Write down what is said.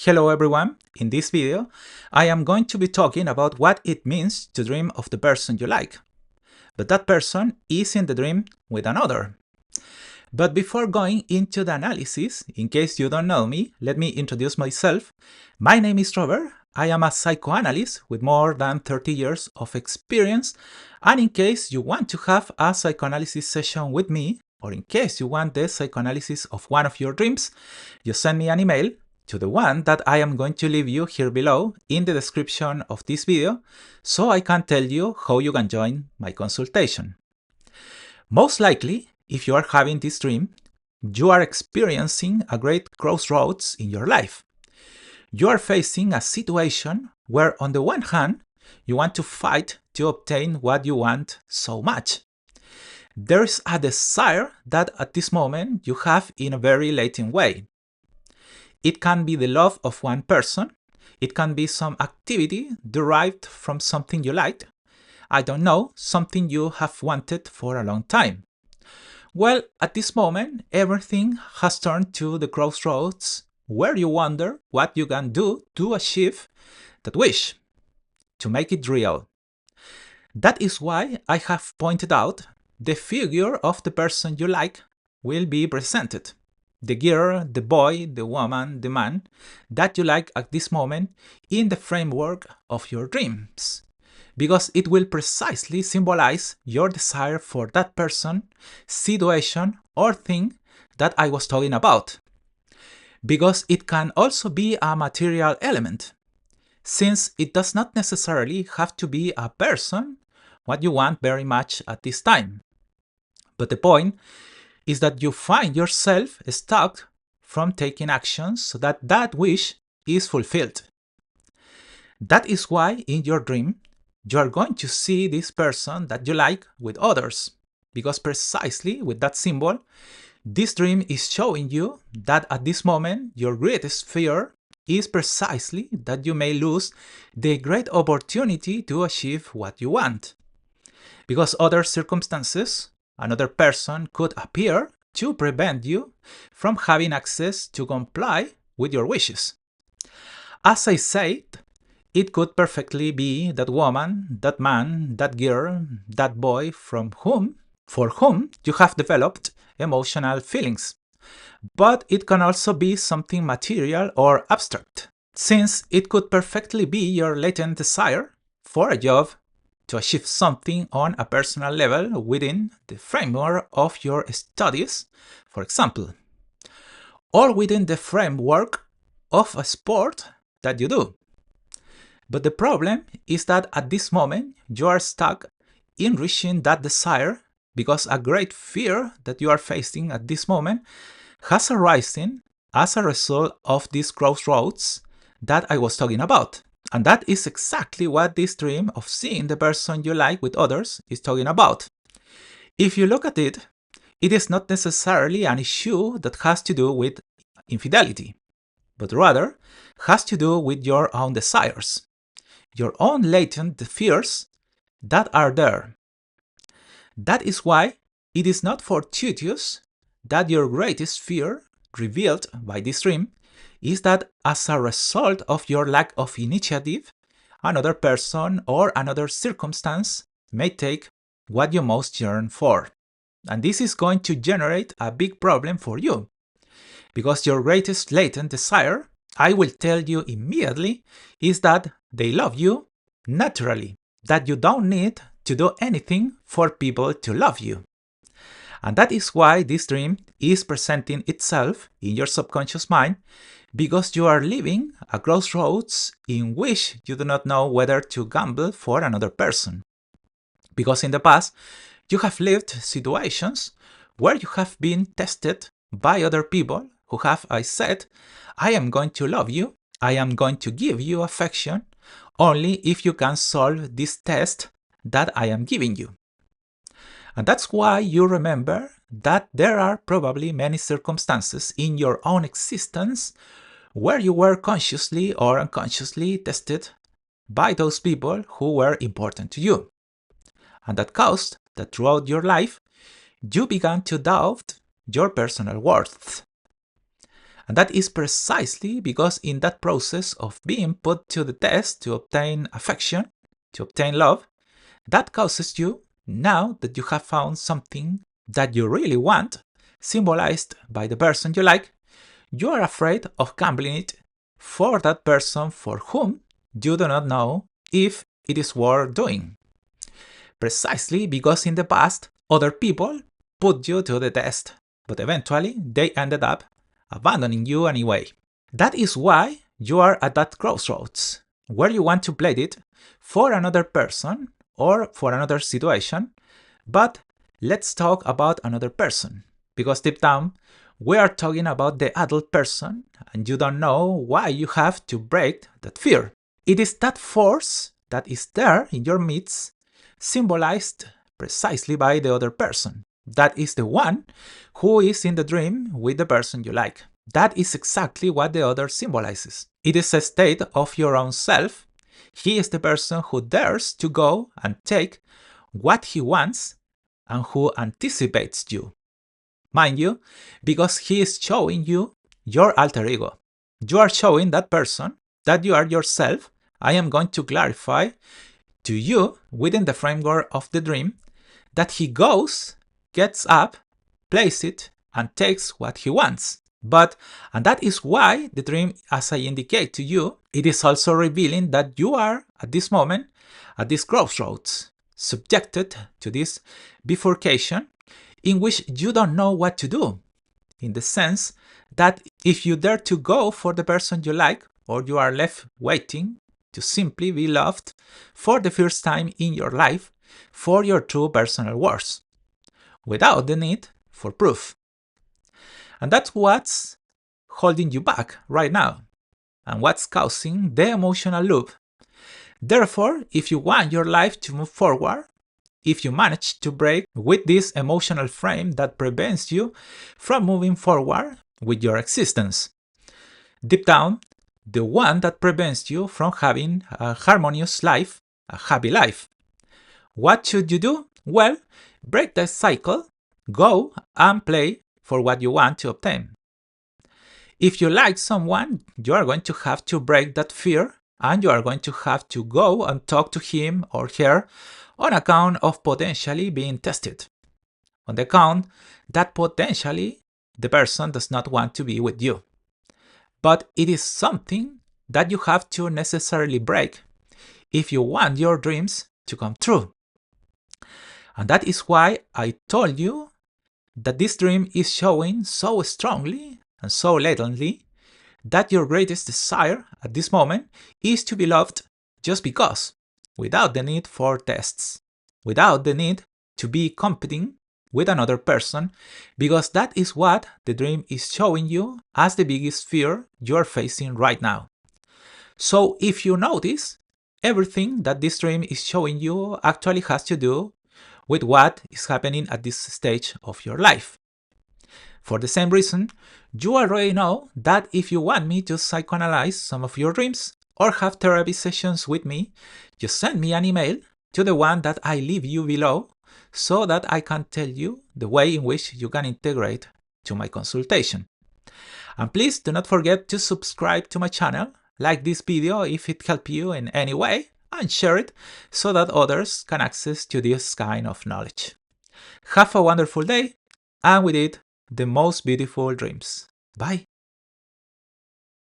Hello everyone, in this video I am going to be talking about what it means to dream of the person you like, but that person is in the dream with another. But before going into the analysis, in case you don't know me, let me introduce myself. My name is Robert, I am a psychoanalyst with more than 30 years of experience, and in case you want to have a psychoanalysis session with me, or in case you want the psychoanalysis of one of your dreams, you send me an email to the one that I am going to leave you here below in the description of this video, so I can tell you how you can join my consultation. Most likely, if you are having this dream, you are experiencing a great crossroads in your life. You are facing a situation where on the one hand, you want to fight to obtain what you want so much. There is a desire that at this moment you have in a very latent way. It can be the love of one person. It can be some activity derived from something you liked. I don't know, something you have wanted for a long time. Well, at this moment, everything has turned to the crossroads where you wonder what you can do to achieve that wish, to make it real. That is why I have pointed out the figure of the person you like will be presented. The girl, the boy, the woman, the man that you like at this moment in the framework of your dreams, because it will precisely symbolize your desire for that person, situation, or thing that I was talking about. Because it can also be a material element, since it does not necessarily have to be a person what you want very much at this time. But the point is that you find yourself stuck from taking actions so that that wish is fulfilled. That is why in your dream, you are going to see this person that you like with others, because precisely with that symbol, this dream is showing you that at this moment, your greatest fear is precisely that you may lose the great opportunity to achieve what you want. Because other circumstances, another person could appear to prevent you from having access to comply with your wishes. As I said, it could perfectly be that woman, that man, that girl, that boy for whom you have developed emotional feelings. But it can also be something material or abstract, since it could perfectly be your latent desire for a job, to achieve something on a personal level within the framework of your studies, for example, or within the framework of a sport that you do. But the problem is that at this moment you are stuck in reaching that desire because a great fear that you are facing at this moment has arisen as a result of these crossroads that I was talking about. And that is exactly what this dream of seeing the person you like with others is talking about. If you look at it, it is not necessarily an issue that has to do with infidelity, but rather has to do with your own desires, your own latent fears that are there. That is why it is not fortuitous that your greatest fear, revealed by this dream, is that as a result of your lack of initiative, another person or another circumstance may take what you most yearn for. And this is going to generate a big problem for you, because your greatest latent desire, I will tell you immediately, is that they love you naturally, that you don't need to do anything for people to love you. And that is why this dream is presenting itself in your subconscious mind, because you are living a crossroads in which you do not know whether to gamble for another person. Because in the past, you have lived situations where you have been tested by other people who have said, I am going to love you, I am going to give you affection, only if you can solve this test that I am giving you. And that's why you remember that there are probably many circumstances in your own existence where you were consciously or unconsciously tested by those people who were important to you. And that caused that throughout your life, you began to doubt your personal worth. And that is precisely because in that process of being put to the test to obtain affection, to obtain love, that causes you, now that you have found something that you really want, symbolized by the person you like, you are afraid of gambling it for that person for whom you do not know if it is worth doing. Precisely because in the past, other people put you to the test, but eventually they ended up abandoning you anyway. That is why you are at that crossroads, where you want to play it for another person or for another situation, but let's talk about another person, because deep down, we are talking about the adult person, and you don't know why you have to break that fear. It is that force that is there in your midst, symbolized precisely by the other person. That is the one who is in the dream with the person you like. That is exactly what the other symbolizes. It is a state of your own self. He is the person who dares to go and take what he wants and who anticipates you. Mind you, because he is showing you your alter ego. You are showing that person that you are yourself. I am going to clarify to you within the framework of the dream that he goes, gets up, plays it, and takes what he wants. And that is why the dream, as I indicate to you, it is also revealing that you are at this moment, at this crossroads, subjected to this bifurcation in which you don't know what to do. In the sense that if you dare to go for the person you like, or you are left waiting to simply be loved for the first time in your life for your true personal worth, without the need for proof. And that's what's holding you back right now, and what's causing the emotional loop. Therefore, if you want your life to move forward, if you manage to break with this emotional frame that prevents you from moving forward with your existence, deep down, the one that prevents you from having a harmonious life, a happy life. What should you do? Well, break that cycle, go and play for what you want to obtain. If you like someone, you are going to have to break that fear, and you are going to have to go and talk to him or her on account of potentially being tested. On the account that potentially the person does not want to be with you. But it is something that you have to necessarily break if you want your dreams to come true. And that is why I told you that this dream is showing so strongly and so latently that your greatest desire at this moment is to be loved just because, without the need for tests, without the need to be competing with another person, because that is what the dream is showing you as the biggest fear you are facing right now. So if you notice, everything that this dream is showing you actually has to do with what is happening at this stage of your life. For the same reason, you already know that if you want me to psychoanalyze some of your dreams or have therapy sessions with me, just send me an email to the one that I leave you below so that I can tell you the way in which you can integrate to my consultation. And please do not forget to subscribe to my channel, like this video if it helped you in any way, and share it so that others can access to this kind of knowledge. Have a wonderful day, and with it, the most beautiful dreams. Bye.